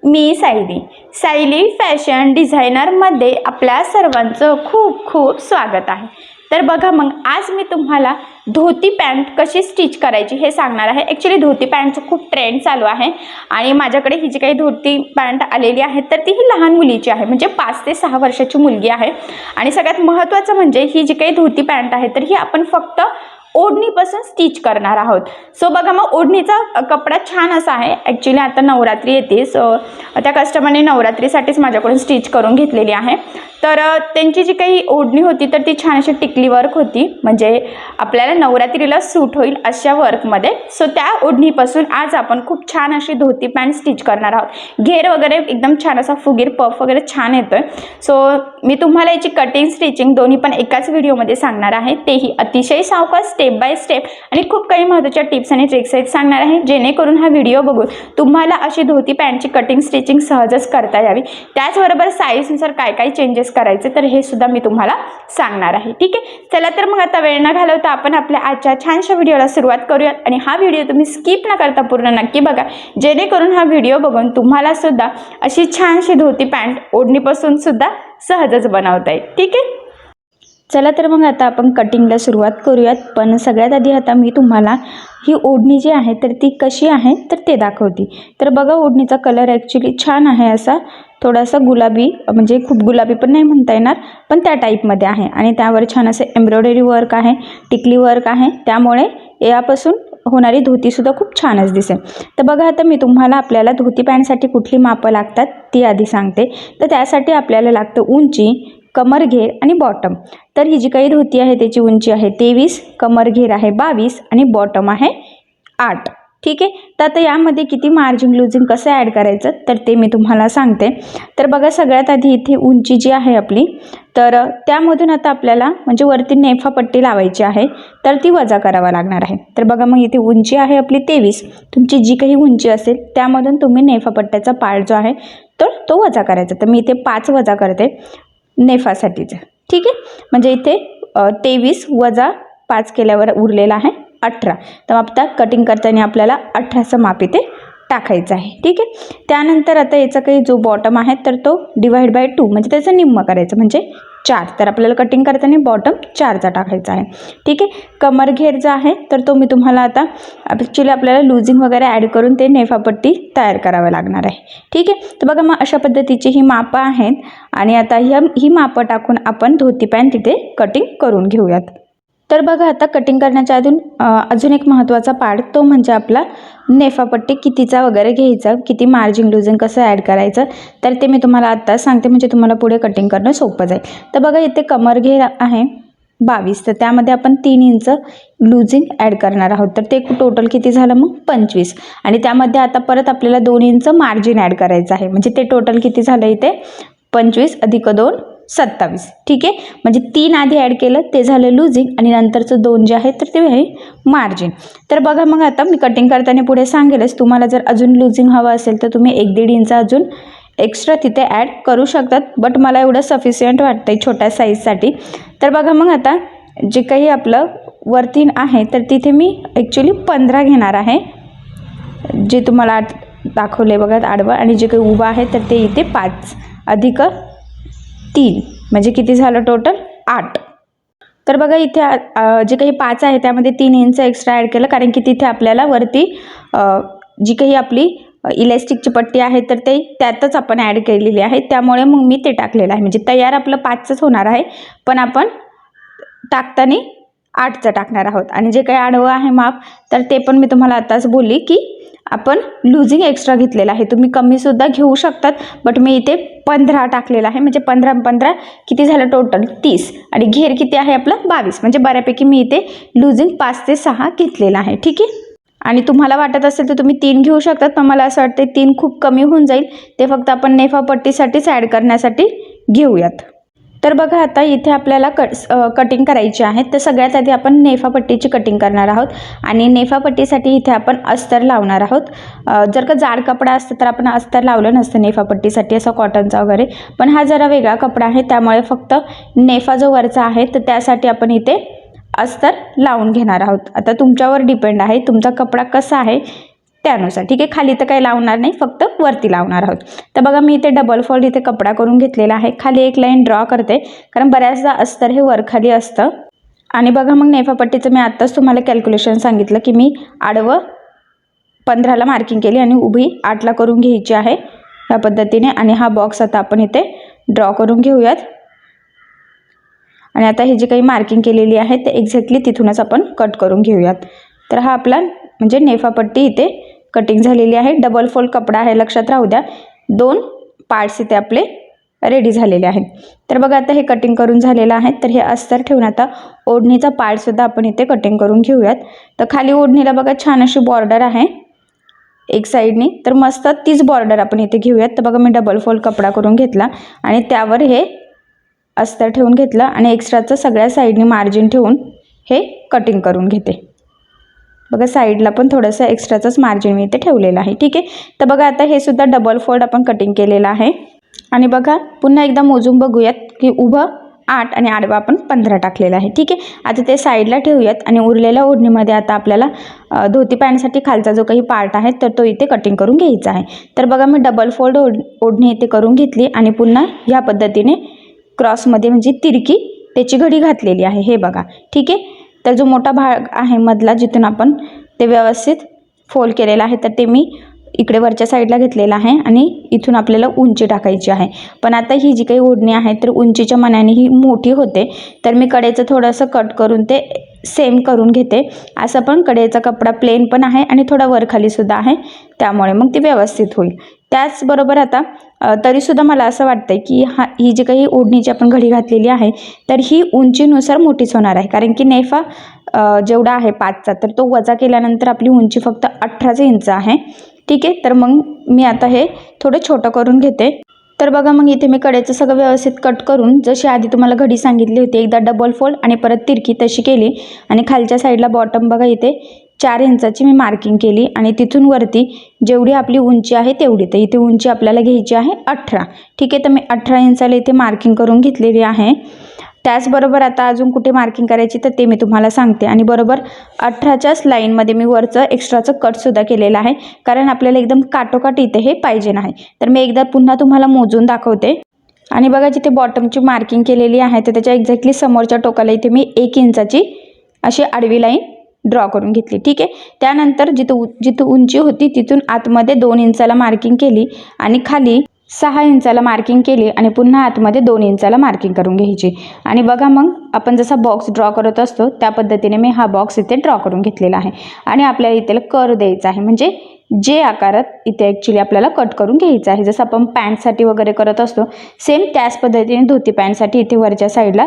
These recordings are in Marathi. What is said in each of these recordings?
मी सायली फॅशन डिझायनरमध्ये आपल्या सर्वांचं खूप खूप स्वागत आहे। तर बघा मग आज मी तुम्हाला धोती पॅन्ट कशी स्टिच करायची हे सांगणार आहे। ॲक्च्युली धोती पॅन्टचं खूप ट्रेंड चालू आहे आणि माझ्याकडे ही जी काही धोती पॅन्ट आलेली आहे तर ती ही लहान मुलीची आहे, म्हणजे 5 ते 6 वर्षाची मुलगी आहे। आणि सगळ्यात महत्त्वाचं म्हणजे ही जी काही धोती पॅन्ट आहे तर ही आपण फक्त ओढणीपासून स्टिच करणार आहोत। सो बघा मग ओढणीचा कपडा छान असा आहे। ॲक्च्युली आता नवरात्री येते, सो त्या कस्टमरने नवरात्रीसाठीच माझ्याकडून स्टिच करून घेतलेली आहे। तर त्यांची जी काही ओढणी होती तर ती छान अशी टिकली वर्क होती, म्हणजे आपल्याला नवरात्रीला सूट होईल अशा वर्कमध्ये। सो त्या ओढणीपासून आज आपण खूप छान अशी धोती पॅन्ट स्टिच करणार आहोत। घेर वगैरे एकदम छान असा फुगीर पफ वगैरे छान येतोय। सो मी तुम्हाला याची कटिंग स्टिचिंग दोन्ही पण एकाच व्हिडिओमध्ये सांगणार आहे, तेही अतिशय सावकाश स्टेप बाय स्टेप आणि खूप काही महत्त्वाच्या टिप्स आणि ट्रिक्स आहेत सांगणार आहे, जेणेकरून हा व्हिडिओ बघून तुम्हाला अशी धोती पॅन्टची कटिंग स्टिचिंग सहजच करता यावी। त्याचबरोबर साईजनुसार काय काय चेंजेस करायचे तर हे सुद्धा मी तुम्हाला सांगणार आहे। ठीक आहे, चला तर मग आता वेळ न घालवता आपण आपल्या आजच्या छानशा व्हिडिओला सुरुवात करूयात। आणि हा व्हिडिओ तुम्ही स्किप न करता पूर्ण नक्की बघा, जेणेकरून हा व्हिडिओ बघून तुम्हाला सुद्धा अशी छानशी धोती पॅन्ट ओढणीपासून सुद्धा सहजच बनवता येईल। ठीक आहे, चला तर मग आता आपण कटिंगला सुरुवात करूयात। पण सगळ्यात आधी आता मी तुम्हाला ही ओढणी जी आहे तर ती कशी आहे तर ते दाखवते। तर बघा ओढणीचा कलर ॲक्च्युली छान आहे, असा थोडासा गुलाबी, म्हणजे खूप गुलाबी पण नाही म्हणता येणार, पण त्या टाईपमध्ये आहे। आणि त्यावर छान असे एम्ब्रॉयडरी वर्क आहे, टिकली वर्क आहे, त्यामुळे यापासून होणारी धोतीसुद्धा खूप छानच दिसेल। तर बघा आता मी तुम्हाला आपल्याला धोती पॅन्टसाठी कुठली मापं लागतात ती आधी सांगते। तर त्यासाठी आपल्याला लागतं उंची, कमरघेर आणि बॉटम। तर ही जी काही धोती आहे त्याची उंची आहे 23, कमरघेर आहे 22 आणि बॉटम आहे 8। ठीक आहे, तर आता यामध्ये किती मार्जिन लूजिंग कसं ॲड करायचं तर ते मी तुम्हाला सांगते। तर बघा सगळ्यात आधी इथे उंची जी आहे आपली, तर त्यामधून आता आपल्याला म्हणजे वरती नेफा पट्टी लावायची आहे, तर ती वजा करावा लागणार आहे। तर बघा मग इथे उंची आहे आपली 23, तुमची जी काही उंची असेल त्यामधून तुम्ही नेफा पट्ट्याचा पार्ट जो आहे तर तो वजा करायचा। तर मी इथे 5 वजा करते नेफासाठीचं। ठीक आहे, म्हणजे इथे 23 वजा 5 केल्यावर उरलेला आहे 18। तर आता कटिंग करताना आपल्याला 18चं माप इथे टाकायचं आहे। ठीक आहे, त्यानंतर आता याचा काही जो बॉटम आहे तर तो डिवाइड बाय 2 म्हणजे त्याचं निम्म करायचं, म्हणजे 4। तर आपल्याला कटिंग करताना बॉटम 4चा टाकायचा आहे। ठीक आहे, कमरघेर जो आहे तर तो मी तुम्हाला आता ॲक्च्युली आपल्याला लूजिंग वगैरे ॲड करून ते नेफापट्टी तयार करावं लागणार आहे। ठीक आहे, तर बघा मग अशा पद्धतीची ही मापं आहेत आणि आता ही मापं टाकून आपण धोती पॅन्ट तिथे कटिंग करून घेऊयात। तर बघा आता कटिंग करण्याच्या अजून एक महत्त्वाचा पार्ट, तो म्हणजे आपला नेफापट्टी कितीचा वगैरे घ्यायचा, किती मार्जिन लूजिंग कसं ॲड करायचं तर ते मी तुम्हाला आत्ताच सांगते, म्हणजे तुम्हाला पुढे कटिंग करणं सोपं जाईल। तर बघा इथे कमरघेर आहे 22, तर त्यामध्ये आपण 3 इंच लूजिंग ॲड करणार आहोत, तर ते टोटल किती झालं मग 25। आणि त्यामध्ये आता परत आपल्याला 2 इंच मार्जिन ॲड करायचं आहे, म्हणजे ते टोटल किती झालं इथे 25 अधिक 2 27। ठीक आहे, म्हणजे 3 आधी ॲड केलं ते झालं लूजिंग आणि नंतरचं 2 जे आहे तर ते आहे मार्जिन। तर बघा मग आता मी कटिंग करताना पुढे सांगेलच, तुम्हाला जर अजून लूजिंग हवं असेल तर तुम्ही 1-1.5 इंच अजून एक्स्ट्रा तिथे ॲड करू शकतात, बट मला एवढं सफिशियंट वाटतंय छोट्या साईजसाठी। तर बघा मग आता जे काही आपलं वरती आहे तर तिथे मी ॲक्च्युली 15 घेणार आहे, जे तुम्हाला दाखवले बघा आडवं, आणि जे काही उभं आहे तर ते इथे 5 अधिक 3 म्हणजे किती झालं टोटल 8। तर बघा इथे जे काही 5 आहे त्यामध्ये 3 इंच एक्स्ट्रा ॲड केलं, कारण की तिथे आपल्याला वरती जी काही आपली इलॅस्टिकची पट्टी आहे तर ते त्यातच आपण ॲड केलेली आहे, त्यामुळे मग मी ते टाकलेलं आहे। म्हणजे तयार आपलं 5च होणार आहे, पण आपण टाकताना 8चं टाकणार आहोत। आणि जे काही आडवं आहे माप तर ते पण मी तुम्हाला आताच बोलली की आपण लूजिंग एक्स्ट्रा घेतलेलं आहे, तुम्ही कमीसुद्धा घेऊ शकतात, बट मी इथे 15 टाकलेलं आहे, म्हणजे 15 किती झालं टोटल 30। आणि घेर किती आहे आपलं 22, म्हणजे बऱ्यापैकी मी इथे लूजिंग 5 ते 6 घेतलेलं आहे। ठीक आहे, आणि तुम्हाला वाटत असेल तर तुम्ही 3 घेऊ शकतात, पण मला असं वाटतं 3 खूप कमी होऊन जाईल, ते फक्त आपण नेफापट्टीसाठीच ॲड करण्यासाठी घेऊयात। तर बघा आता इथे आपल्याला कटिंग करायची आहे, तर सगळ्यात आधी आपण नेफापट्टीची कटिंग करणार आहोत। आणि नेफापट्टीसाठी इथे आपण अस्तर लावणार आहोत। जर का जाड कपडा असतं तर आपण अस्तर लावलं नसतं नेफापट्टीसाठी, असा कॉटनचा वगैरे, पण हा जरा वेगळा कपडा आहे, त्यामुळे फक्त नेफा जो वरचा आहे तर त्यासाठी आपण इथे अस्तर लावून घेणार आहोत। आता तुमच्यावर डिपेंड आहे तुमचा कपडा कसा आहे त्यानुसार, ठीक आहे. खाली तर काही लावणार नाही, फक्त वरती लावणार आहोत. तर बघा मी इथे डबल फोल्ड इथे कपडा करून घेतलेला आहे. खाली एक लाईन ड्रॉ करते, कारण बऱ्याचदा अस्तर हे वरखाली असतं. आणि बघा मग नेफापट्टीचं मी आत्ताच तुम्हाला कॅल्क्युलेशन सांगितलं की मी आडवं 15ला मार्किंग केली आणि उभी 8ला करून घ्यायची आहे या पद्धतीने. आणि हा बॉक्स आता आपण इथे ड्रॉ करून घेऊयात. आणि आता ही जी काही मार्किंग केलेली आहे ते एक्झॅक्टली तिथूनच आपण कट करून घेऊयात. तर हा आपला म्हणजे नेफापट्टी इथे कटिंग झालेली आहे. डबल फोल्ड कपडा आहे, लक्षात राहू द्या. 2 पार्ट्स इथे आपले रेडी झालेले आहेत. तर बघा आता हे कटिंग करून झालेलं आहे. तर हे अस्तर ठेवून आता ओढणीचा पार्टसुद्धा आपण इथे कटिंग करून घेऊयात. तर खाली ओढणीला बघा छान अशी बॉर्डर आहे एक साईडनी, तर मस्त तीच बॉर्डर आपण इथे घेऊयात. तर बघा मी डबल फोल्ड कपडा करून घेतला आणि त्यावर हे अस्तर ठेवून घेतलं आणि एक्स्ट्राचं सगळ्या साईडनी मार्जिन ठेवून हे कटिंग करून घेते. बघा साईडला पण थोडंसं एक्स्ट्राचंच मार्जिन मी इथे ठेवलेलं आहे, ठीक आहे. तर बघा आता हे सुद्धा डबल फोल्ड आपण कटिंग केलेलं आहे. आणि बघा पुन्हा एकदा मोजून बघूयात की उभं 8 आणि आडवा आपण 15 टाकलेलं आहे, ठीक आहे. आता ते साईडला ठेवूयात आणि उरलेल्या ओढणीमध्ये आता आपल्याला धोती पॅन्टसाठी खालचा जो काही पार्ट आहे तर तो इथे कटिंग करून घ्यायचा आहे. तर बघा मी डबल फोल्ड ओढणी इथे करून घेतली आणि पुन्हा ह्या पद्धतीने क्रॉसमध्ये म्हणजे तिरकी त्याची घडी घातलेली आहे, हे बघा, ठीक आहे. तर जो मोठा भाग आहे मधला जिथून आपण ते व्यवस्थित फोल्ड केलेला आहे तर ते मी इकडे वरच्या साईडला घेतलेला आहे आणि इथून आपल्याला उंची टाकायची आहे. पण आता ही जी काही ओढणी आहे तर उंचीच्या मानाने ही मोठी होते, तर मी कडेचं थोडंसं कट करून ते सेम करून घेते. असं पण कडेचा कपडा प्लेन पण आहे आणि थोडा वरखालीसुद्धा आहे, त्यामुळे मग ते व्यवस्थित होईल. त्याचबरोबर आता तरीसुद्धा मला असं वाटतं की ही जी काही ओढणीची आपण घडी घातलेली आहे तर ही उंचीनुसार मोठीच होणार आहे, कारण की नेफा जेवढा आहे 5चा तर तो वजा केल्यानंतर आपली उंची फक्त 18 इंच आहे, ठीक आहे. तर मग मी आता हे थोडं छोटं करून घेते. तर बघा मग इथे मी कडेचं सगळं व्यवस्थित कट करून जशी आधी तुम्हाला घडी सांगितली होती एकदा डबल फोल्ड आणि परत तिरकी तशी केली आणि खालच्या साईडला बॉटम बघा इथे 4 इंचाची मी मार्किंग केली आणि तिथून वरती जेवढी आपली उंची आहे तेवढी, तर इथे उंची आपल्याला घ्यायची आहे 18, ठीक आहे. तर मी 18 इंचाला इथे मार्किंग करून घेतलेली आहे. त्याचबरोबर आता अजून कुठे मार्किंग करायची तर ते मी तुम्हाला सांगते. आणि बरोबर 18च्याच लाईनमध्ये मी वरचं एक्स्ट्राचं कटसुद्धा केलेलं आहे, कारण आपल्याला एकदम काटोकाट इथे हे पाहिजे नाही. तर मी एकदा पुन्हा तुम्हाला मोजून दाखवते. आणि बघा जिथे बॉटमची मार्किंग केलेली आहे तर त्याच्या एक्झॅक्टली समोरच्या टोकाला इथे मी 1 इंचाची अशी आडवी लाईन ड्रॉ करून घेतली, ठीक आहे. त्यानंतर जिथं उंची होती तिथून आतमध्ये 2 इंचाला मार्किंग केली आणि खाली 6 इंचाला मार्किंग केली आणि पुन्हा आतमध्ये 2 इंचाला मार्किंग करून घ्यायची. आणि बघा मग आपण जसा बॉक्स ड्रॉ करत असतो त्या पद्धतीने मी हा बॉक्स इथे ड्रॉ करून घेतलेला आहे. आणि आपल्याला इथे कर द्यायचा आहे, म्हणजे जे आकारात इथे ॲक्च्युली आपल्याला कट करून घ्यायचं आहे, जसं आपण पॅन्टसाठी वगैरे करत असतो सेम त्याच पद्धतीने धोती पॅन्टसाठी इथे वरच्या साईडला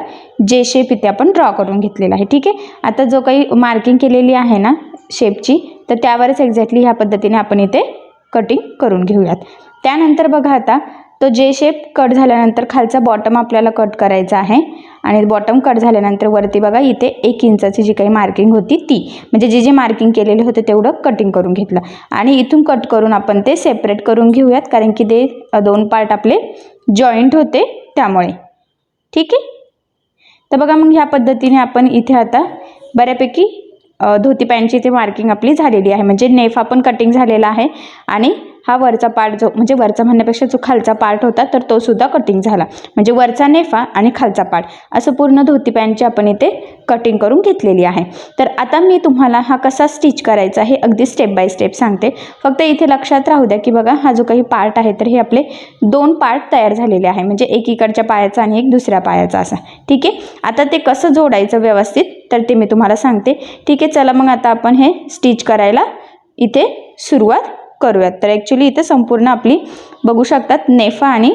जे शेप इथे आपण ड्रॉ करून घेतलेला आहे, ठीक आहे. आता जो काही मार्किंग केलेली आहे ना शेपची तर त्यावरच एक्झॅक्टली ह्या पद्धतीने आपण इथे कटिंग करून घेऊयात. त्यानंतर बघा आता तो जे शेप कट झाल्यानंतर खालचा बॉटम आपल्याला कट करायचा आहे आणि बॉटम कट झाल्यानंतर वरती बघा इथे 1 इंचाची जी काही मार्किंग होती ती, म्हणजे जे मार्किंग केलेले होते तेवढं कटिंग करून घेतलं आणि इथून कट करून आपण ते सेपरेट करून घेऊयात, कारण की ते 2 पार्ट आपले जॉईंट होते त्यामुळे, ठीक आहे. तर बघा मग ह्या पद्धतीने आपण इथे आता बऱ्यापैकी धोती पॅन्टची इथे मार्किंग आपली झालेली आहे, म्हणजे नेफा पण कटिंग झालेला आहे आणि हा वरचा पार्ट जो म्हणजे वरचा म्हणण्यापेक्षा जो खालचा पार्ट होता तर तो सुद्धा कटिंग झाला, म्हणजे वरचा नेफा आणि खालचा पार्ट असं पूर्ण धोती पॅन्टची आपण इथे कटिंग करून घेतलेली आहे. तर आता मी तुम्हाला हा कसा स्टिच करायचा हे अगदी स्टेप बाय स्टेप सांगते. फक्त इथे लक्षात राहू द्या की बघा हा जो काही पार्ट आहे तर हे आपले 2 पार्ट तयार झालेले आहे, म्हणजे एक इकडच्या पायाचा आणि एक दुसऱ्या पायाचा असा, ठीक आहे. आता ते कसं जोडायचं व्यवस्थित तर ते मी तुम्हाला सांगते, ठीक आहे. चला मग आता आपण हे स्टिच करायला इथे सुरुवात करूयात. तर ॲक्च्युली इथे संपूर्ण आपली बघू शकतात नेफा आणि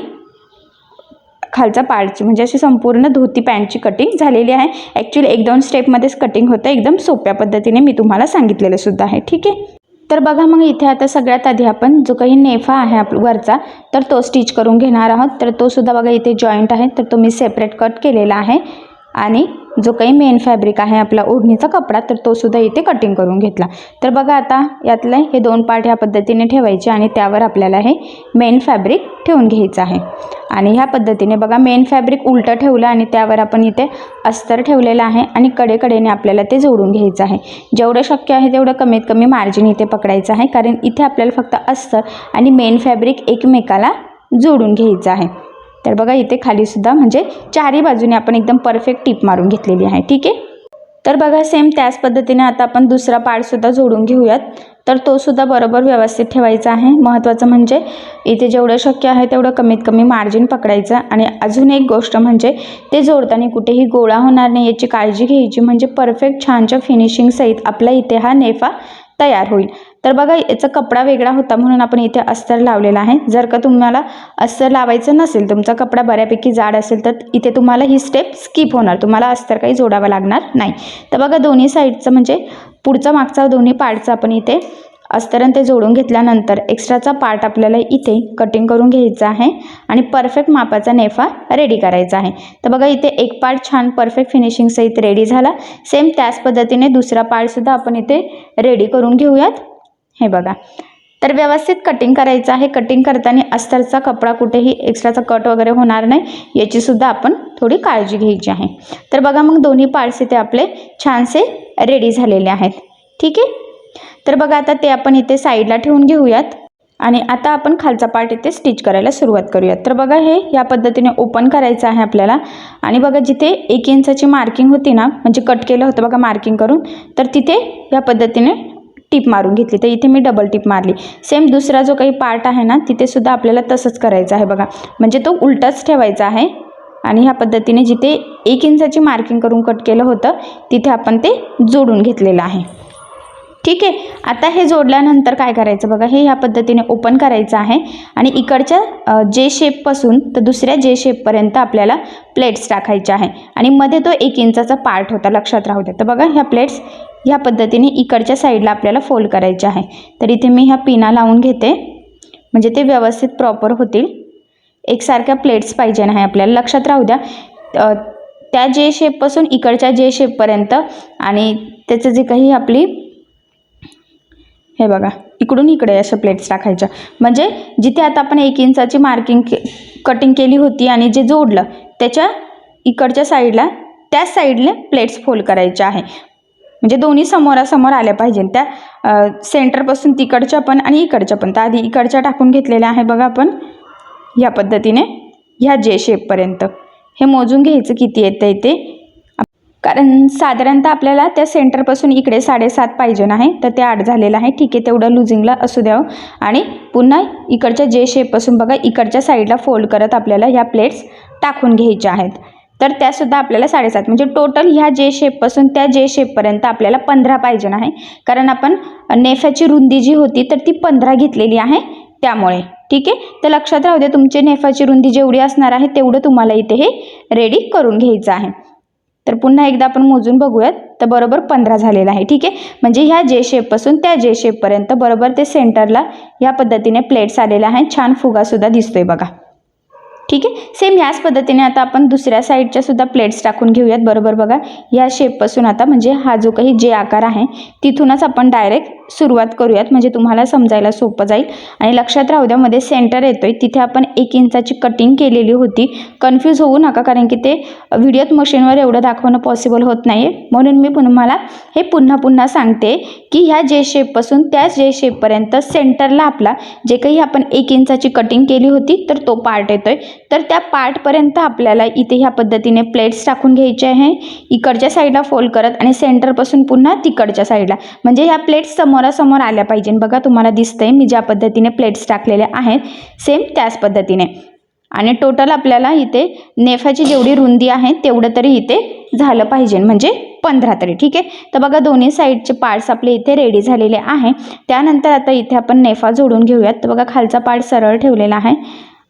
खालचा पार्टची म्हणजे अशी संपूर्ण धोती पॅन्टची कटिंग झालेली आहे. ॲक्च्युली 1-2 स्टेपमध्येच कटिंग होतं, एकदम सोप्या पद्धतीने मी तुम्हाला सांगितलेलं सुद्धा आहे, ठीक आहे. तर बघा मग इथे आता सगळ्यात आधी आपण जो काही नेफा आहे वरचा तर तो स्टिच करून घेणार आहोत. तर तो सुद्धा बघा इथे जॉईंट आहे तर तो मी सेपरेट कट केलेला आहे आणि जो काही मेन फॅब्रिक आहे आपला ओढणीचा कपडा तर तो सुद्धा इथे कटिंग करून घेतला. तर बघा आता यातले हे 2 पार्ट ह्या पद्धतीने ठेवायचे आणि त्यावर आपल्याला हे मेन फॅब्रिक ठेवून घ्यायचं आहे. आणि ह्या पद्धतीने बघा मेन फॅब्रिक उलटं ठेवलं आणि त्यावर आपण इथे अस्तर ठेवलेलं आहे आणि कडेकडेने आपल्याला ते जोडून घ्यायचं आहे. जेवढं शक्य आहे तेवढं कमीत कमी मार्जिन इथे पकडायचं आहे, कारण इथे आपल्याला फक्त अस्तर आणि मेन फॅब्रिक एकमेकाला जोडून घ्यायचं आहे. तर बघा इथे खालीसुद्धा म्हणजे चारही बाजूने आपण एकदम परफेक्ट टिप मारून घेतलेली आहे. ठीक आहे. तर बघा सेम त्याच पद्धतीने आता आपण दुसरा पार्टसुद्धा जोडून घेऊयात. तर तो सुद्धा बरोबर व्यवस्थित ठेवायचा आहे. महत्त्वाचं म्हणजे इथे जेवढं शक्य आहे तेवढं कमीत कमी मार्जिन पकडायचं. आणि अजून एक गोष्ट म्हणजे ते जोडताना कुठेही गोळा होणार नाही याची काळजी घ्यायची, म्हणजे परफेक्ट छानच्या फिनिशिंग सहित आपला इथे हा नेफा तयार होईल. तर बघा याचा कपडा वेगळा होता म्हणून आपण इथे अस्तर लावलेला आहे. जर का तुम्हाला अस्तर लावायचं नसेल, तुमचा कपडा बऱ्यापैकी जाड असेल, तर इथे तुम्हाला ही स्टेप स्किप होणार, तुम्हाला अस्तर काही जोडावं लागणार नाही. तर बघा दोन्ही साईडचं म्हणजे पुढचा मागचा दोन्ही पार्टचा आपण इथे अस्तर ते जोडून घेतल्यानंतर एक्स्ट्राचा पार्ट आपल्याला इथे कटिंग करून घ्यायचा आहे आणि परफेक्ट मापाचा नेफा रेडी करायचा आहे. तर बघा इथे एक पार्ट छान परफेक्ट फिनिशिंग सहित रेडी झाला. सेम त्याच पद्धतीने दुसरा पार्टसुद्धा आपण इथे रेडी करून घेऊयात. हे बघा, तर व्यवस्थित कटिंग करायचं आहे. कटिंग करताना अस्तरचा कपडा कुठेही एक्स्ट्राचा कट वगैरे होणार नाही याची सुद्धा आपण थोडी काळजी घ्यायची आहे. तर बघा मग दोन्ही पार्ट्स इथे आपले छानसे रेडी झालेले आहेत. ठीक आहे. तर बघा आता ते आपण इथे साईडला ठेवून घेऊयात आणि आता आपण खालचा पार्ट इथे स्टिच करायला सुरुवात करूयात. तर बघा हे या पद्धतीने ओपन करायचं आहे आपल्याला आणि बघा जिथे 1 इंचाची मार्किंग होती ना, म्हणजे कट केलं होतं बघा मार्किंग करून, तर तिथे या पद्धतीने टिप मारून घेतली. तर इथे मी डबल टिप मारली. सेम दुसरा जो काही पार्ट आहे ना तिथे सुद्धा आपल्याला तसंच करायचं आहे बघा, म्हणजे तो उलटाच ठेवायचा आहे आणि ह्या पद्धतीने जिथे 1 इंचाची मार्किंग करून कट केलं होतं तिथे आपण ते जोडून घेतलेलं आहे. ठीक आहे. आता हे जोडल्यानंतर काय करायचं बघा, हे ह्या पद्धतीने ओपन करायचं आहे आणि इकडच्या जे शेपपासून तर दुसऱ्या जे शेपपर्यंत आपल्याला प्लेट्स टाकायच्या आहे आणि मध्ये तो 1 इंचाचा पार्ट होता, लक्षात राहू द्या. तर बघा ह्या प्लेट्स ह्या पद्धतीने इकडच्या साईडला आपल्याला फोल्ड करायचे आहे. तर इथे मी ह्या पिना लावून घेते म्हणजे ते व्यवस्थित प्रॉपर होतील. एकसारख्या प्लेट्स पाहिजे नाही आपल्याला, लक्षात राहू द्या. त्या जे शेपपासून इकडच्या जे शेपपर्यंत आणि त्याचं जे काही आपली हे बघा इकडून इकडे अशा प्लेट्स टाकायच्या, म्हणजे जिथे आता आपण 1 इंचाची मार्किंग कटिंग केली होती आणि जे जोडलं त्याच्या इकडच्या साईडला त्याच साईडने प्लेट्स फोल्ड करायच्या आहे, म्हणजे दोन्ही समोरासमोर आल्या पाहिजे. त्या सेंटरपासून तिकडच्या पण आणि इकडच्या पण. तर आधी इकडच्या टाकून घेतलेल्या आहे बघा आपण या पद्धतीने ह्या जे शेपपर्यंत. हे मोजून घ्यायचं किती येतं ते, कारण साधारणतः आपल्याला त्या सेंटरपासून इकडे 7.5 पाहिजे नाही, तर ते 8 झालेलं आहे. ठीक आहे, तेवढं लुझिंगला असू द्यावं. आणि पुन्हा इकडच्या जे शेपपासून बघा इकडच्या साईडला फोल्ड करत आपल्याला ह्या प्लेट्स टाकून घ्यायच्या आहेत. तर त्यासुद्धा आपल्याला 7.5, म्हणजे टोटल ह्या जे शेपपासून त्या जे शेपपर्यंत आपल्याला 15 पाहिजे नाही, कारण आपण नेफ्याची रुंदी जी होती तर ती 15 घेतलेली आहे त्यामुळे. ठीक आहे. तर लक्षात राहू द्या, तुमची नेफाची रुंदी जेवढी असणार आहे तेवढं तुम्हाला इथे हे रेडी करून घ्यायचं आहे. तर पुन्हा एकदा आपण मोजून बघूयात. तर बरोबर 15 झालेलं आहे. ठीक आहे, म्हणजे ह्या जे शेपपासून त्या जे शेपपर्यंत बरोबर ते सेंटरला या पद्धतीने प्लेट्स आलेल्या आहेत. छान फुगासुद्धा दिसतोय बघा. ठीक आहे. सेम ह्याच पद्धतीने आता आपण दुसऱ्या साईडच्या सुद्धा प्लेट्स टाकून घेऊयात. बरोबर बघा या शेपपासून आता म्हणजे हा जो काही जे आकार आहे तिथूनच आपण डायरेक्ट सुरुवात करूयात, म्हणजे तुम्हाला समजायला सोपं जाईल. आणि लक्षात राहू द्या मध्ये सेंटर येतोय तिथे आपण 1 इंचाची कटिंग केलेली होती. कन्फ्यूज होऊ नका, कारण की ते व्हिडिओत मशीनवर एवढं दाखवणं पॉसिबल होत नाही, म्हणून मी तुम्हाला हे पुन्हा सांगते की ह्या जे शेपपासून त्या जे शेपपर्यंत सेंटरला आपला जे काही आपण 1 इंचाची कटिंग केली होती तर तो पार्ट येतोय. तर त्या पार्टपर्यंत आपल्याला इथे ह्या पद्धतीने प्लेट्स टाकून घ्यायचे आहे इकडच्या साईडला फोल्ड करत आणि सेंटरपासून पुन्हा तिकडच्या साईडला, म्हणजे ह्या प्लेट्स समोरासमोर आल्या पाहिजे. बघा तुम्हाला दिसतंय मी ज्या पद्धतीने प्लेट्स टाकलेल्या आहेत सेम त्याच पद्धतीने. आणि टोटल आपल्याला इथे नेफाची जेवढी रुंदी आहे तेवढं तरी इथे झालं पाहिजे, म्हणजे 15 तरी. ठीक आहे. तर बघा दोन्ही साईडचे पार्ट्स आपले इथे रेडी झालेले आहे. त्यानंतर आता इथे आपण नेफा जोडून घेऊयात. तर बघा खालचा पार्ट सरळ ठेवलेला आहे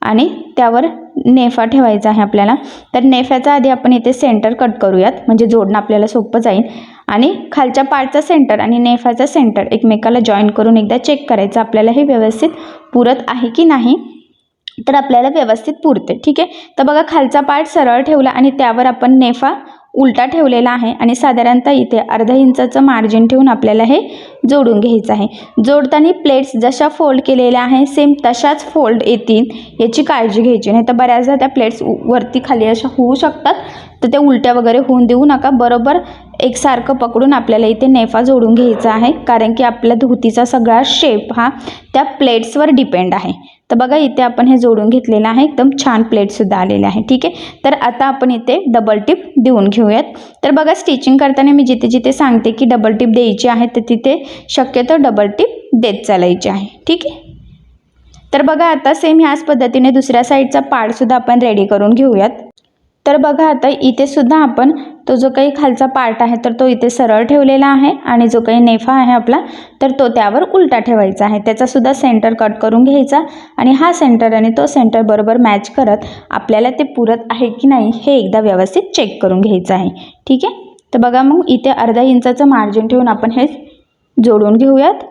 आणि त्यावर नेफा ठेवायचा आहे आपल्याला. तर नेफ्याचा आधी आपण इथे सेंटर कट करूयात, म्हणजे जोडणं आपल्याला सोपं जाईल. आणि खालच्या पार्टचा सेंटर आणि नेफाचा सेंटर एकमेकाला जॉईन करून एकदा चेक करायचं आपल्याला हे व्यवस्थित पुरत आहे की नाही. तर आपल्याला व्यवस्थित पुरते. ठीक आहे. तर बघा खालचा पार्ट सरळ ठेवला आणि त्यावर आपण नेफा उलटा ठेवलेला आहे आणि साधारणतः इथे अर्धा इंचाचं मार्जिन ठेवून आपल्याला हे जोडून घ्यायचं आहे. जोडताना प्लेट्स जशा फोल्ड केलेल्या आहे सेम तशाच फोल्ड येतील याची काळजी घ्यायची, नाही तर बऱ्याचदा त्या प्लेट्स वरती खाली अशा होऊ शकतात, तर ते उलट्या वगैरे होऊन देऊ नका. बरोबर एकसारखं पकडून आपल्याला इथे नेफा जोडून घ्यायचा आहे, कारण की आपल्या धोतीचा सगळा शेप हा त्या प्लेट्सवर डिपेंड आहे. तर बघा इथे आपण हे जोडून घेतलेलं आहे, एकदम छान प्लेटसुद्धा आलेले आहे. ठीक आहे, तर आता आपण इथे डबल टिप देऊन घेऊयात. तर बघा स्टिचिंग करताना मी जिथे जिथे सांगते की डबल टिप द्यायची आहे तर तिथे शक्यतो डबल टिप देत चालायची आहे. ठीक आहे, तर बघा आता सेम ह्याच पद्धतीने दुसऱ्या साईडचा पार्टसुद्धा आपण रेडी करून घेऊयात. तर बघा आता इथे सुद्धा आपण तो जो काही खालचा पार्ट आहे तर तो इथे सरळ ठेवलेला आहे आणि जो काही नेफा आहे आपला तर तो त्यावर उलटा ठेवायचा आहे. त्याचा सुद्धा सेंटर कट करून घ्यायचा आणि हा सेंटर आणि तो सेंटर बरोबर मॅच करत आपल्याला ते पुरत आहे की नाही हे एकदा व्यवस्थित चेक करून घ्यायचं आहे. ठीक आहे, तर बघा मग इथे अर्धा इंचाचं मार्जिन ठेवून आपण हे जोडून घेऊयात.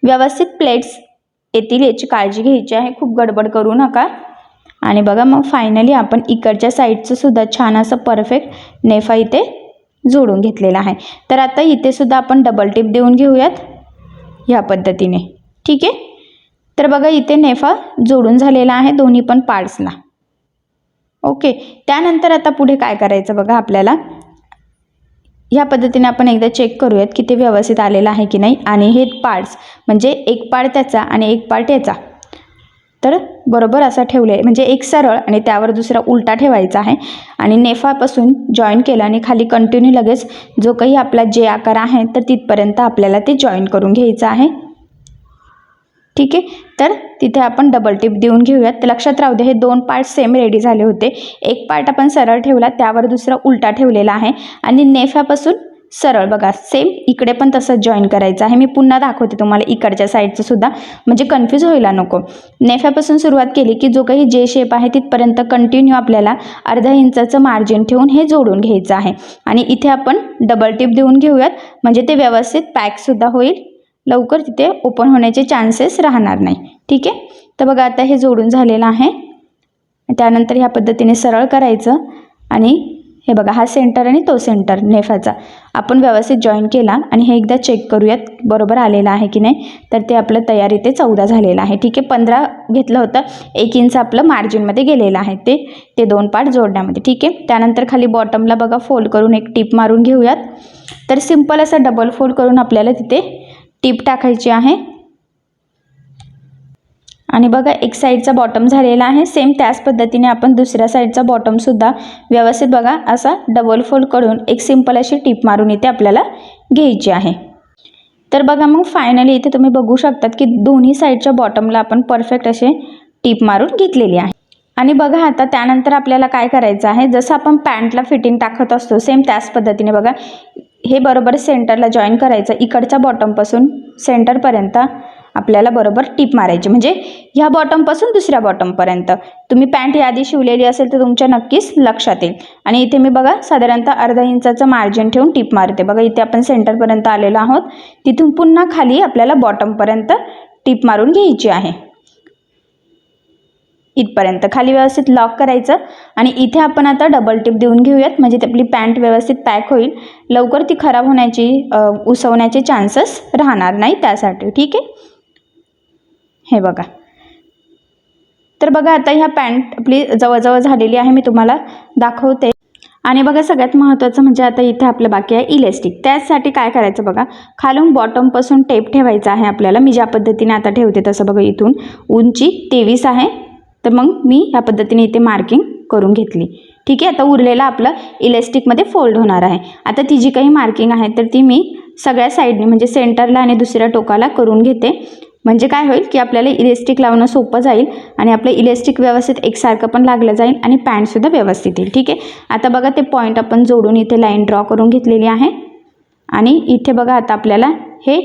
व्यवस्थित प्लेट्स येतील याची काळजी घ्यायची आहे, खूप गडबड करू नका. आणि बघा मग फायनली आपण इकडच्या साईडचं सुद्धा छान असं परफेक्ट नेफा इथे जोडून घेतलेला आहे. तर आता इथे सुद्धा आपण डबल टिप देऊन घेऊयात ह्या पद्धतीने. ठीक आहे, तर बघा इथे नेफा जोडून झालेला आहे दोन्ही पण पार्ट्सला. ओके, त्यानंतर आता पुढे काय करायचं बघा, आपल्याला ह्या पद्धतीने आपण एकदा चेक करूयात की ते व्यवस्थित आलेलं आहे की नाही. आणि हे पार्ट्स म्हणजे एक पार्ट त्याचा आणि एक पार्ट याचा तर बरोबर असा ठेवले म्हणजे एक सरळ आणि त्यावर दुसरा उलटा ठेवायचा आहे आणि नेफापासून जॉईन केला आणि खाली कंटिन्यू लगेच जो काही आपला जे आकार आहे तर तिथपर्यंत आपल्याला ते जॉईन करून घ्यायचं आहे. ठीक आहे, तर तिथे आपण डबल टिप देऊन घेऊयात. तर लक्षात राहू दे हे दोन पार्ट सेम रेडी झाले होते. एक पार्ट आपण सरळ ठेवला त्यावर दुसरा उलटा ठेवलेला आहे आणि नेफ्यापासून सरळ बघा सेम इकडे पण तसंच जॉईन करायचं आहे. मी पुन्हा दाखवते तुम्हाला इकडच्या साईडचं सुद्धा म्हणजे कन्फ्यूज व्हायला नको. नेफ्यापासून सुरुवात केली की जो काही जे शेप आहे तिथपर्यंत कंटिन्यू आपल्याला अर्धा इंचाचं मार्जिन ठेवून हे जोडून घ्यायचं आहे आणि इथे आपण डबल टिप देऊन घेऊयात म्हणजे ते व्यवस्थित पॅकसुद्धा होईल, लवकर तिथे ओपन होण्याचे चान्सेस राहणार नाही. ठीक आहे, तर बघा आता हे जोडून झालेलं आहे. त्यानंतर ह्या पद्धतीने सरळ करायचं आणि हे बघा हा सेंटर आणि तो सेंटर नेफाचा आपण व्यवस्थित जॉईन केला आणि हे एकदा चेक करूयात बरोबर आलेलं आहे की नाही. तर ते आपलं तयार इथे 14 झालेलं आहे. ठीक आहे, 15 घेतलं होतं, 1 इंच आपलं मार्जिनमध्ये गेलेलं आहे ते दोन पार्ट जोडण्यामध्ये. ठीक आहे, त्यानंतर खाली बॉटमला बघा फोल्ड करून एक टिप मारून घेऊयात. तर सिंपल असं डबल फोल्ड करून आपल्याला तिथे टिप टाकायची आहे आणि बघा एक साईडचा बॉटम झालेला आहे. सेम त्याच पद्धतीने आपण दुसऱ्या साईडचा बॉटमसुद्धा व्यवस्थित बघा असा डबल फोल्ड करून एक सिंपल अशी टिप मारून इथे आपल्याला घ्यायची आहे. तर बघा मग फायनली इथे तुम्ही बघू शकतात की दोन्ही साईडच्या बॉटमला आपण परफेक्ट असे टिप मारून घेतलेली आहे. आणि बघा आता त्यानंतर आपल्याला काय करायचं आहे, जसं आपण पॅन्टला फिटिंग टाकत असतो सेम त्याच पद्धतीने बघा हे बरोबर सेंटरला जॉईन करायचं. इकडच्या बॉटमपासून सेंटरपर्यंत आपल्याला बरोबर टिप मारायची म्हणजे ह्या बॉटमपासून दुसऱ्या बॉटमपर्यंत. तुम्ही पॅन्ट यादी शिवलेली असेल तर तुमच्या नक्कीच लक्षात येईल. आणि इथे मी बघा साधारणतः अर्धा इंचाचं मार्जिन ठेवून टिप मारते. बघा इथे आपण सेंटरपर्यंत आलेलो आहोत, तिथून पुन्हा खाली आपल्याला बॉटमपर्यंत टिप मारून घ्यायची आहे. इथपर्यंत खाली व्यवस्थित लॉक करायचं आणि इथे आपण आता डबल टिप देऊन घेऊयात म्हणजे आपली पॅन्ट व्यवस्थित पॅक होईल, लवकर ती खराब होण्याची उसवण्याचे चान्सेस राहणार नाही त्यासाठी. ठीक आहे, हे बघा. तर बघा आता ह्या पॅन्ट आपली जवळजवळ झालेली आहे, मी तुम्हाला दाखवते. आणि बघा सगळ्यात महत्त्वाचं म्हणजे आता इथे आपलं बाकी आहे इलेस्टिक. त्यासाठी काय करायचं बघा, खालून बॉटमपासून टेप ठेवायचा आहे आपल्याला. मी ज्या पद्धतीने आता ठेवते तसं बघा इथून उंची 23 आहे, तर मग मी ह्या पद्धतीने इथे मार्किंग करून घेतली. ठीक आहे, आता उरलेला आपलं इलेस्टिकमध्ये फोल्ड होणार आहे. आता ती जी काही मार्किंग आहे तर ती मी सगळ्या साईडने म्हणजे सेंटरला आणि दुसऱ्या टोकाला करून घेते. म्हणजे काय होईल की आपल्याला इलेस्टिक लावणं सोपं जाईल आणि आपलं इलेस्टिक व्यवस्थित एकसारखं पण लागलं जाईल आणि पॅन्टसुद्धा व्यवस्थित येईल. ठीक आहे, आता बघा ते पॉईंट आपण जोडून इथे लाईन ड्रॉ करून घेतलेली आहे आणि इथे बघा आता आपल्याला हे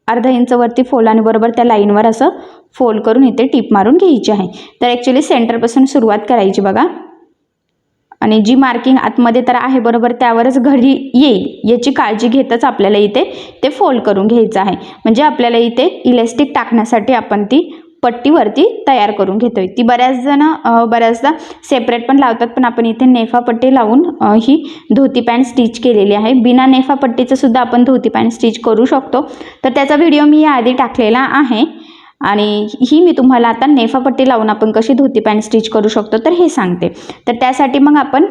अर्धा इंच वरती फोल्ड आणि बरोबर त्या लाईनवर असं फोल्ड करून इथे टिप मारून घ्यायची आहे. तर ॲक्च्युली सेंटरपासून सुरुवात करायची बघा आणि जी मार्किंग आतमध्ये तर आहे बरोबर त्यावरच घडी येईल याची काळजी घेतच आपल्याला इथे ते फोल्ड करून घ्यायचं आहे. म्हणजे आपल्याला इथे इलेस्टिक टाकण्यासाठी आपण ती पट्टीवरती तयार करून घेतोय। ती बऱ्याचदा सेपरेट पण लावतात, पण आपण इथे नेफा पट्टी लावून ही धोती पॅन्ट स्टिच केलेली आहे। बिना नेफा पट्टीचं सुद्धा आपण धोती पॅन्ट स्टिच करू शकतो, तर त्याचा व्हिडिओ मी याआधी टाकलेला आहे आणि ही मी तुम्हाला आता नेफा पट्टी लावून आपण कशी धोती पॅन्ट स्टिच करू शकतो तर हे सांगते। तर त्यासाठी मग आपण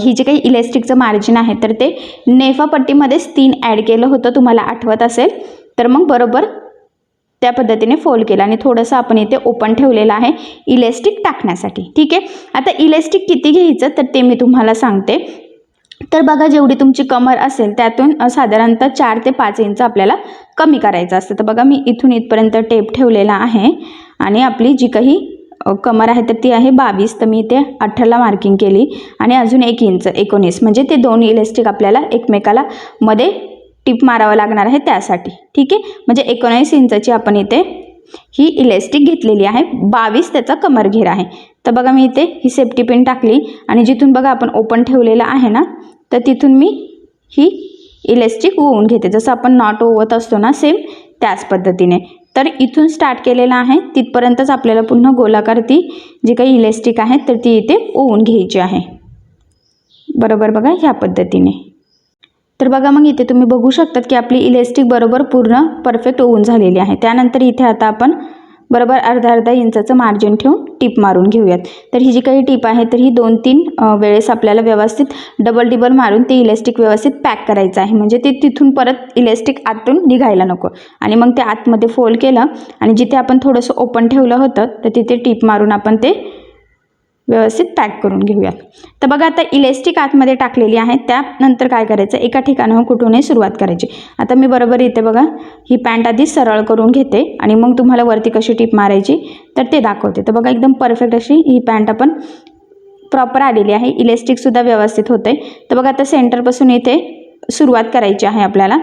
ही जे काही इलेस्टिकचं मार्जिन आहे तर ते नेफा पट्टीमध्येच 3 ॲड केलं होतं, तुम्हाला आठवत असेल तर मग बरोबर त्या पद्धतीने फोल्ड केला आणि थोडंसं आपण इथे ओपन ठेवलेलं आहे इलेस्टिक टाकण्यासाठी। ठीक आहे, आता इलेस्टिक किती घ्यायचं तर ते मी तुम्हाला सांगते। तर बघा, जेवढी तुमची कमर असेल त्यातून साधारणतः 4 ते 5 इंच आपल्याला कमी करायचं असतं। तर बघा, मी इथून इथपर्यंत टेप ठेवलेला आहे आणि आपली जी काही कमर आहे तर ती आहे 22, तर मी इथे 18ला मार्किंग केली आणि अजून 1 इंच 19, म्हणजे ते 2 इलेस्टिक आपल्याला एकमेकाला मध्ये टिप मारावं लागणार आहे त्यासाठी। ठीक आहे, म्हणजे 19 इंचाची आपण इथे ही इलेस्टिक घेतलेली आहे, 22 त्याचा कमर घेर आहे। तर बघा, मी इथे ही सेफ्टी पिन टाकली आणि जिथून बघा आपण ओपन ठेवलेलं आहे ना, तर तिथून मी ही इलेस्टिक ओवून घेते, जसं आपण नॉट ओवत असतो ना, सेम त्याच पद्धतीने। तर इथून स्टार्ट केलेलं आहे तिथपर्यंतच आपल्याला पुन्हा गोलाकार ती जी काही इलेस्टिक आहे तर ती इथे ओवून घ्यायची आहे, बरोबर बघा ह्या पद्धतीने। तर बघा, मग इथे तुम्ही बघू शकतात की आपली इलेस्टिक बरोबर पूर्ण परफेक्ट ओवून झालेली आहे। त्यानंतर इथे आता आपण बरोबर अर्धा इंचाचं मार्जिन ठेवून टिप मारून घेऊयात। तर ही जी काही टिप आहे तर ही 2-3 वेळेस आपल्याला व्यवस्थित डबल मारून ते इलेस्टिक व्यवस्थित पॅक करायचं आहे, म्हणजे ते तिथून परत इलेस्टिक आतून निघायला नको। आणि मग ते आतमध्ये फोल्ड केलं आणि जिथे आपण थोडंसं ओपन ठेवलं होतं तर तिथे टिप मारून आपण ते व्यवस्थित पॅक करून घेऊयात। तर बघा, आता इलेस्टिक आतमध्ये टाकलेली आहे, त्यानंतर काय करायचं, एका ठिकाणाहून कुठूनही सुरुवात करायची। आता मी बरोबर इथे बघा ही पॅन्ट आधी सरळ करून घेते आणि मग तुम्हाला वरती कशी टिप मारायची तर ते दाखवते। तर बघा, एकदम परफेक्ट अशी ही पॅन्ट आपण प्रॉपर आलेली आहे, इलेस्टिकसुद्धा व्यवस्थित होते। तर बघा, आता सेंटरपासून इथे सुरुवात करायची आहे आपल्याला।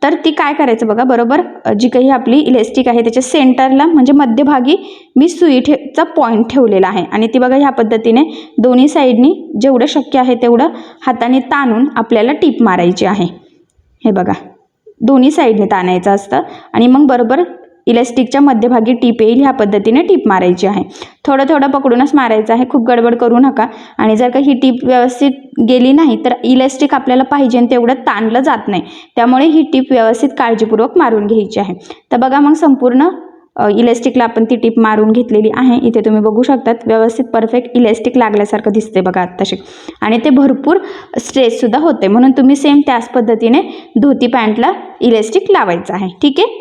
तर ती काय करायचं बघा, बरोबर जी काही आपली इलेस्टिक आहे त्याच्या सेंटरला म्हणजे मध्यभागी मी सुईचा पॉईंट ठेवलेला आहे आणि ती बघा ह्या पद्धतीने दोन्ही साईडनी जेवढं शक्य आहे तेवढं हाताने ताणून आपल्याला टिप मारायची आहे। हे बघा, दोन्ही साईडने ताणायचं असतं आणि मग बरोबर इलेस्टिकच्या मध्यभागी टिप येईल ह्या पद्धतीने टिप मारायची आहे। थोडं पकडूनच मारायचं आहे, खूप गडबड करू नका। आणि जर का ही टिप व्यवस्थित गेली नाही तर इलेस्टिक आपल्याला पाहिजे तेवढं ताणलं जात नाही, त्यामुळे ही टिप व्यवस्थित काळजीपूर्वक मारून घ्यायची आहे। तर बघा, मग संपूर्ण इलेस्टिकला आपण ती टिप मारून घेतलेली आहे। इथे तुम्ही बघू शकतात व्यवस्थित परफेक्ट इलेस्टिक लागल्यासारखं दिसते बघा आत्ताशी, आणि ते भरपूर स्ट्रेचसुद्धा होते, म्हणून तुम्ही सेम त्याच पद्धतीने धोती पॅन्टला इलेस्टिक लावायचं आहे। ठीक आहे,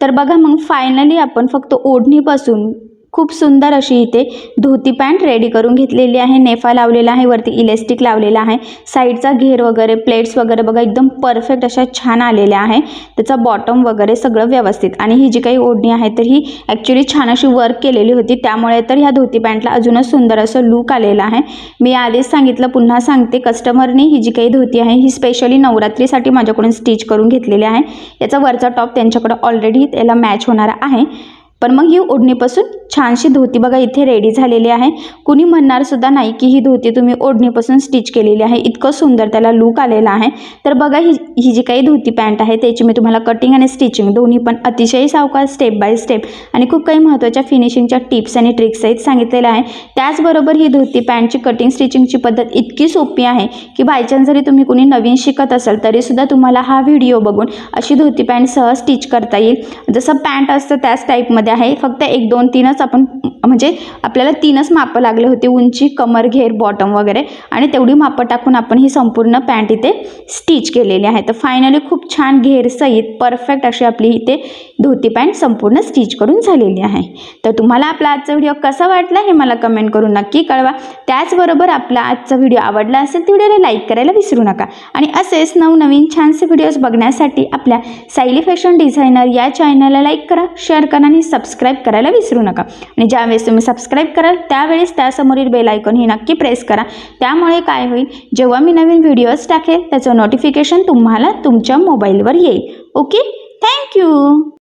तर बघा, मग फायनली आपण फक्त ओढणीपासून खूप सुंदर अशी इथे धोती पॅन्ट रेडी करून घेतलेली आहे। नेफा लावलेला आहे, वरती इलेस्टिक लावलेला आहे, साईडचा घेर वगैरे प्लेट्स वगैरे बघा एकदम परफेक्ट अशा छान आलेल्या आहे, त्याचा बॉटम वगैरे सगळं व्यवस्थित। आणि ही जी काही ओढणी आहे तर ही ॲक्च्युली छान अशी वर्क केलेली होती, त्यामुळे तर ह्या धोती पॅन्टला अजूनच सुंदर असं लुक आलेला आहे। मी आधीच सांगितलं, पुन्हा सांगते, कस्टमरने ही जी काही धोती आहे ही स्पेशली नवरात्रीसाठी माझ्याकडून स्टिच करून घेतलेली आहे। याचा वरचा टॉप त्यांच्याकडे ऑलरेडी त्याला मॅच होणारा आहे, पण मग ही ओढणीपासून छानशी धोती बघा इथे रेडी झालेली आहे। कुणी म्हणणार सुद्धा नाही की ही धोती तुम्ही ओढणीपासून स्टिच केलेली आहे, इतकं सुंदर त्याला लुक आलेला आहे। तर बघा, ही जी काही धोती पॅन्ट आहे त्याची मी तुम्हाला कटिंग आणि स्टिचिंग दोन्ही पण अतिशय सावकाश स्टेप बाय स्टेप आणि खूप काही महत्त्वाच्या फिनिशिंगच्या टिप्स आणि ट्रिक्स सहित सांगितलेलं आहे। त्याचबरोबर ही धोती पॅन्टची कटिंग स्टिचिंगची पद्धत इतकी सोपी आहे की बायचान्स जरी तुम्ही कुणी नवीन शिकत असाल तरीसुद्धा तुम्हाला हा व्हिडिओ बघून अशी धोती पॅन्ट सहज स्टिच करता येईल। जसं पॅन्ट असतं त्याच टाईपमध्ये आहे, फक्त 1, 2, 3च आपण म्हणजे आपल्याला 3च मापं लागले होते, उंची, कमर, घेर, बॉटम वगैरे, आणि तेवढी मापं टाकून आपण ही संपूर्ण पॅन्ट इथे स्टिच केलेली आहे। तर फायनली खूप छान घेर सहित परफेक्ट अशी आपली इथे धोती पॅन्ट संपूर्ण स्टिच करून झालेली आहे। तर तुम्हाला आपला आजचा व्हिडिओ कसा वाटला हे मला कमेंट करून नक्की कळवा। त्याचबरोबर आपला आजचा व्हिडिओ आवडला असेल तर व्हिडिओला लाईक करायला विसरू नका आणि असेच नवनवीन छानसे व्हिडिओज बघण्यासाठी आपल्या सायली फॅशन डिझायनर या चॅनलला लाईक करा, शेअर करा आणि सबस्क्राईब करायला विसरू नका। आणि ज्यावेळेस तुम्ही सबस्क्राईब कराल त्यावेळेस त्यासमोरील बेल आयकॉन ही नक्की प्रेस करा, त्यामुळे काय होईल, जेव्हा मी नवीन व्हिडिओज टाकेल त्याचं नोटिफिकेशन तुम्हाला तुमच्या मोबाईलवर येईल। Okay, thank you.